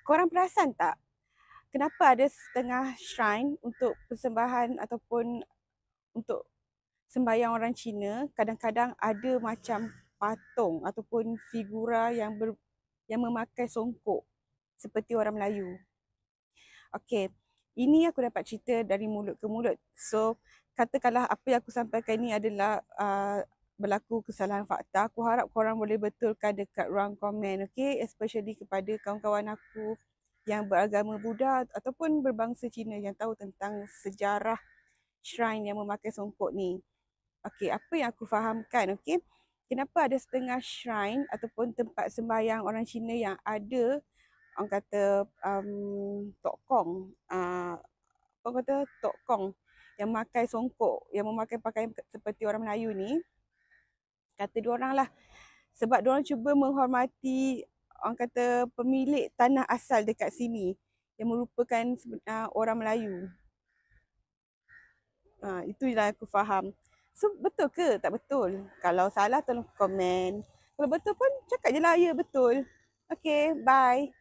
Korang perasan tak, kenapa ada setengah shrine untuk persembahan ataupun untuk sembahyang orang Cina, kadang-kadang ada macam patung ataupun figura yang memakai songkok seperti orang Melayu. Okey, ini aku dapat cerita dari mulut ke mulut. So, katakanlah apa yang aku sampaikan ini adalah berlaku kesalahan fakta. Aku harap korang boleh betulkan dekat ruang komen, okey? Especially kepada kawan-kawan aku yang beragama Buddha ataupun berbangsa Cina yang tahu tentang sejarah shrine yang memakai songkok ni. Okey, apa yang aku fahamkan, okey? Kenapa ada setengah shrine ataupun tempat sembahyang orang Cina yang ada orang kata Tok Kong, orang kata Tok Kong yang memakai songkok, yang memakai pakaian seperti orang Melayu ni, kata diorang lah, sebab diorang cuba menghormati orang kata pemilik tanah asal dekat sini yang merupakan orang Melayu. Itulah aku faham. So betul ke tak betul? Kalau salah tolong komen. Kalau betul pun cakap je lah ya betul. Okay, bye.